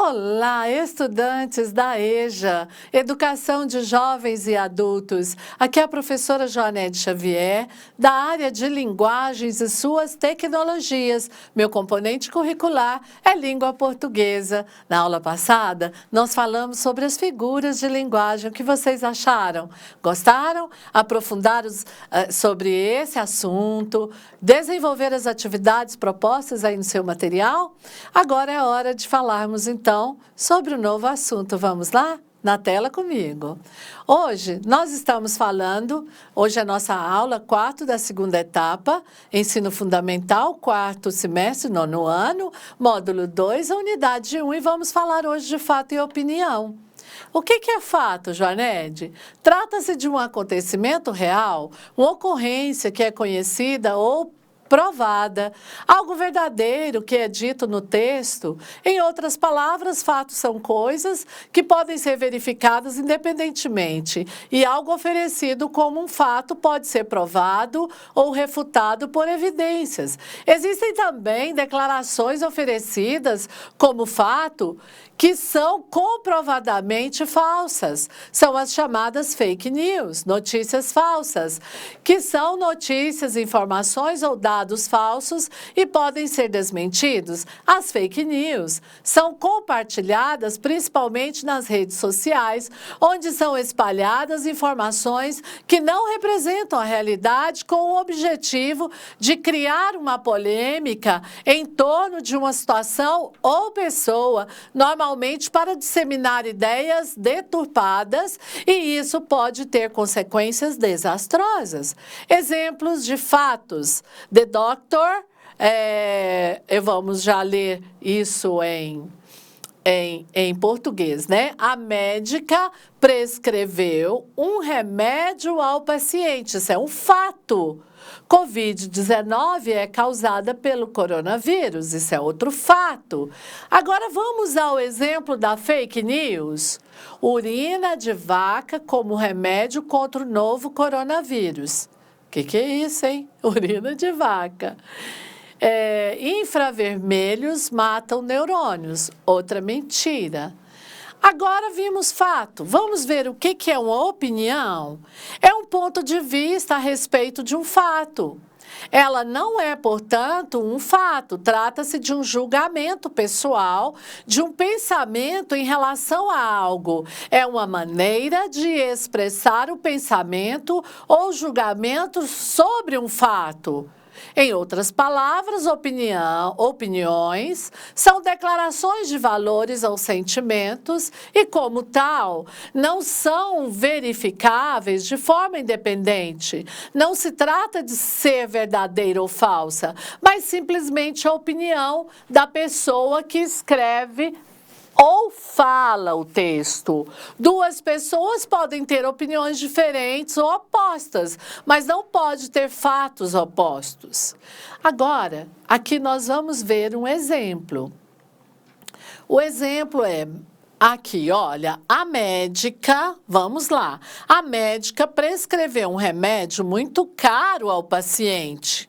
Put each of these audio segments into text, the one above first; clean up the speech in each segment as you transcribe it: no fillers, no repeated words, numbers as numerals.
Olá, estudantes da EJA, Educação de Jovens e Adultos. Aqui é a professora Joanete Xavier, da área de Linguagens e suas tecnologias. Meu componente curricular é língua portuguesa. Na aula passada, nós falamos sobre as figuras de linguagem. O que vocês acharam? Gostaram? Aprofundaram sobre esse assunto? Desenvolver as atividades propostas aí no seu material? Agora é hora de falarmos, então, sobre o novo assunto. Vamos lá? Na tela comigo. Hoje, nós estamos falando, hoje é a nossa aula 4 da segunda etapa, Ensino Fundamental, 4º semestre, 9º ano, módulo 2, a unidade 1, e vamos falar hoje de fato e opinião. O que é fato, Joanete? Trata-se de um acontecimento real, uma ocorrência que é conhecida ou provada, algo verdadeiro que é dito no texto. Em outras palavras, fatos são coisas que podem ser verificadas independentemente, e algo oferecido como um fato pode ser provado ou refutado por evidências. Existem também declarações oferecidas como fato que são comprovadamente falsas. São as chamadas fake news, notícias falsas, que são notícias, informações ou dados falsos e podem ser desmentidos. As fake news são compartilhadas principalmente nas redes sociais, onde são espalhadas informações que não representam a realidade com o objetivo de criar uma polêmica em torno de uma situação ou pessoa, normalmente para disseminar ideias deturpadas, e isso pode ter consequências desastrosas. Exemplos de fatos. The Doctor, vamos já ler isso em português, né? A médica prescreveu um remédio ao paciente. Isso é um fato. Covid-19 é causada pelo coronavírus. Isso é outro fato. Agora vamos ao exemplo da fake news. Urina de vaca como remédio contra o novo coronavírus. O que é isso, hein? Urina de vaca. Infravermelhos matam neurônios. Outra mentira. Agora vimos fato. Vamos ver o que é uma opinião? É um ponto de vista a respeito de um fato. Ela não é, portanto, um fato. Trata-se de um julgamento pessoal, de um pensamento em relação a algo. É uma maneira de expressar o pensamento ou julgamento sobre um fato. Em outras palavras, opiniões são declarações de valores ou sentimentos e, como tal, não são verificáveis de forma independente. Não se trata de ser verdadeira ou falsa, mas simplesmente a opinião da pessoa que escreve ou fala o texto. Duas pessoas podem ter opiniões diferentes ou opostas, mas não pode ter fatos opostos. Agora, aqui nós vamos ver um exemplo. O exemplo é aqui, olha, a médica, vamos lá, a médica prescreveu um remédio muito caro ao paciente.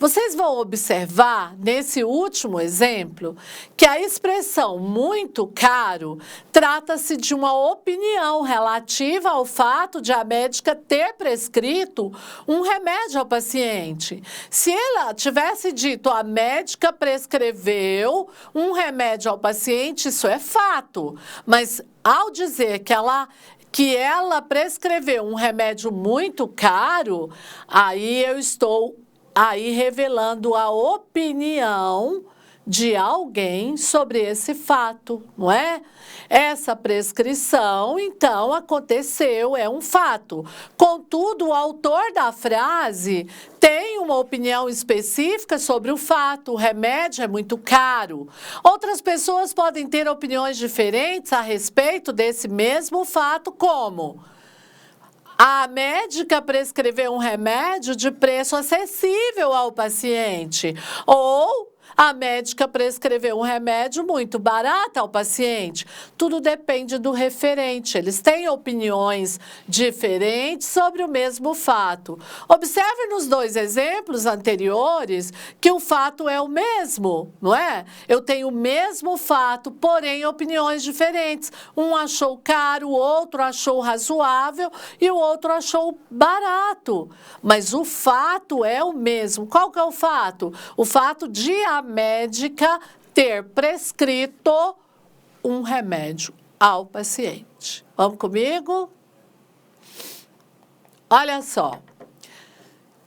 Vocês vão observar, nesse último exemplo, que a expressão muito caro trata-se de uma opinião relativa ao fato de a médica ter prescrito um remédio ao paciente. Se ela tivesse dito a médica prescreveu um remédio ao paciente, isso é fato. Mas ao dizer que ela prescreveu um remédio muito caro, aí eu estou revelando a opinião de alguém sobre esse fato, não é? Essa prescrição, então, aconteceu, é um fato. Contudo, o autor da frase tem uma opinião específica sobre o fato. O remédio é muito caro. Outras pessoas podem ter opiniões diferentes a respeito desse mesmo fato, como: a médica prescreveu um remédio de preço acessível ao paciente. Ou A médica prescreveu um remédio muito barato ao paciente. Tudo depende do referente. Eles têm opiniões diferentes sobre o mesmo fato. Observe nos dois exemplos anteriores que o fato é o mesmo, não é? Eu tenho o mesmo fato, porém opiniões diferentes. Um achou caro, o outro achou razoável e o outro achou barato. Mas o fato é o mesmo. Qual que é o fato? O fato de a médica ter prescrito um remédio ao paciente. Vamos comigo? Olha só.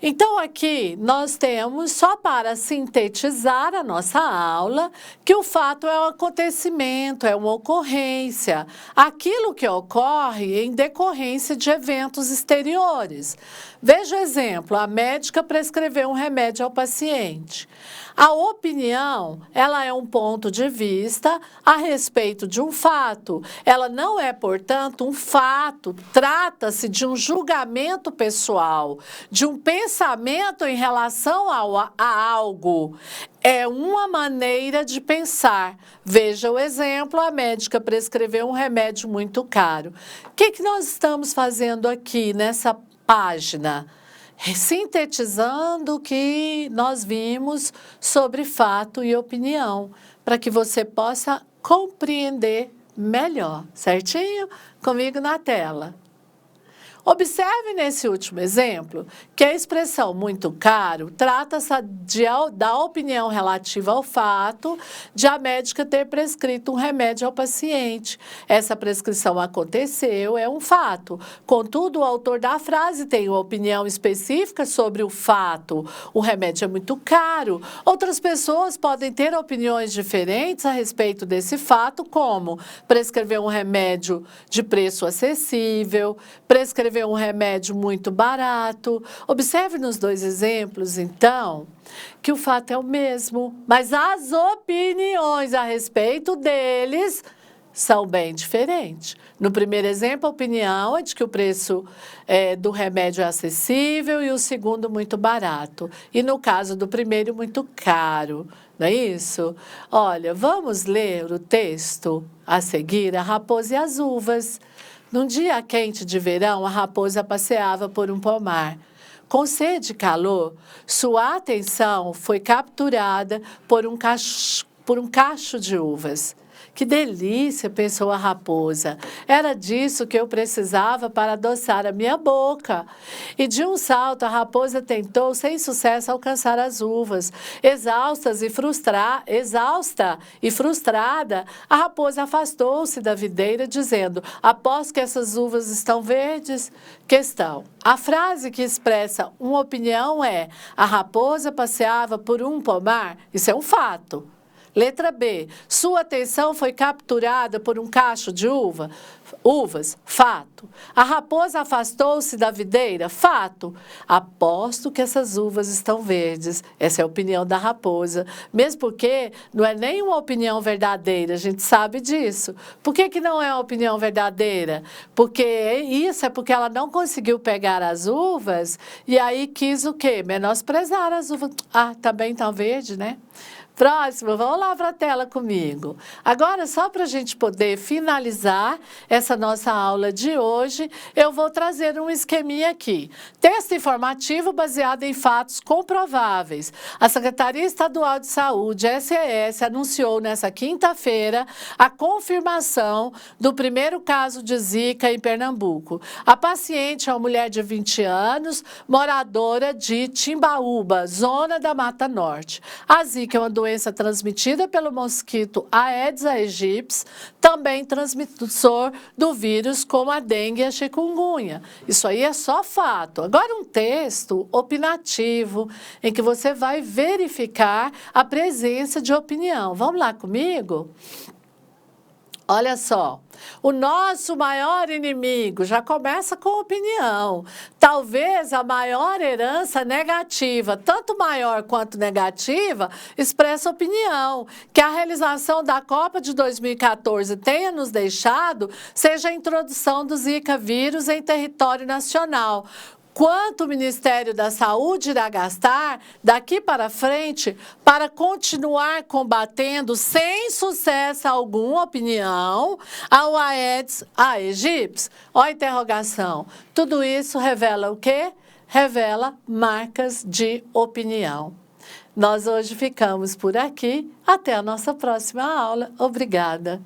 Então, aqui nós temos, só para sintetizar a nossa aula, que o fato é um acontecimento, é uma ocorrência, aquilo que ocorre em decorrência de eventos exteriores. Veja o exemplo, a médica prescreveu um remédio ao paciente. A opinião, ela é um ponto de vista a respeito de um fato. Ela não é, portanto, um fato. Trata-se de um julgamento pessoal, de um pensamento em relação a algo. É uma maneira de pensar. Veja o exemplo, a médica prescreveu um remédio muito caro. O que nós estamos fazendo aqui nessa página? Sintetizando o que nós vimos sobre fato e opinião, para que você possa compreender melhor, certinho? Comigo na tela. Observe nesse último exemplo que a expressão muito caro trata-se da opinião relativa ao fato de a médica ter prescrito um remédio ao paciente. Essa prescrição aconteceu, é um fato. Contudo, o autor da frase tem uma opinião específica sobre o fato. O remédio é muito caro. Outras pessoas podem ter opiniões diferentes a respeito desse fato, como prescrever um remédio de preço acessível, prescrever um remédio muito barato. Observe nos dois exemplos, então, que o fato é o mesmo, mas as opiniões a respeito deles são bem diferentes. No primeiro exemplo, a opinião é de que o preço do remédio é acessível e o segundo muito barato. E no caso do primeiro, muito caro. Não é isso? Olha, vamos ler o texto a seguir, A Raposa e as Uvas. Num dia quente de verão, a raposa passeava por um pomar. Com sede e calor, sua atenção foi capturada por um cacho de uvas. Que delícia, pensou a raposa. Era disso que eu precisava para adoçar a minha boca. E de um salto, a raposa tentou, sem sucesso, alcançar as uvas. Exausta e frustrada, a raposa afastou-se da videira, dizendo: após que essas uvas estão verdes? Questão. A frase que expressa uma opinião é: a raposa passeava por um pomar. Isso é um fato. Letra B. Sua atenção foi capturada por um cacho de uvas. Fato. A raposa afastou-se da videira. Fato. Aposto que essas uvas estão verdes. Essa é a opinião da raposa. Mesmo porque não é nem uma opinião verdadeira, a gente sabe disso. Por que não é uma opinião verdadeira? Porque porque ela não conseguiu pegar as uvas e aí quis o quê? Menosprezar as uvas. Ah, também estão verdes, né? Próximo, vamos lá para a tela comigo. Agora, só para a gente poder finalizar essa nossa aula de hoje, eu vou trazer um esqueminha aqui. Texto informativo baseado em fatos comprováveis. A Secretaria Estadual de Saúde, SES, anunciou nessa quinta-feira a confirmação do primeiro caso de Zika em Pernambuco. A paciente é uma mulher de 20 anos, moradora de Timbaúba, zona da Mata Norte. A Zika é uma doença transmitida pelo mosquito Aedes aegypti, também transmissor do vírus como a dengue e a chikungunya. Isso aí é só fato. Agora um texto opinativo, em que você vai verificar a presença de opinião. Vamos lá comigo? Olha só, o nosso maior inimigo já começa com opinião. Talvez a maior herança negativa, tanto maior quanto negativa, expressa opinião. Que a realização da Copa de 2014 tenha nos deixado seja a introdução do Zika vírus em território nacional. quanto o Ministério da Saúde irá gastar daqui para frente para continuar combatendo sem sucesso algum, opinião, ao Aedes aegypti? Ó a interrogação. Tudo isso revela o quê? Revela marcas de opinião. Nós hoje ficamos por aqui. Até a nossa próxima aula. Obrigada.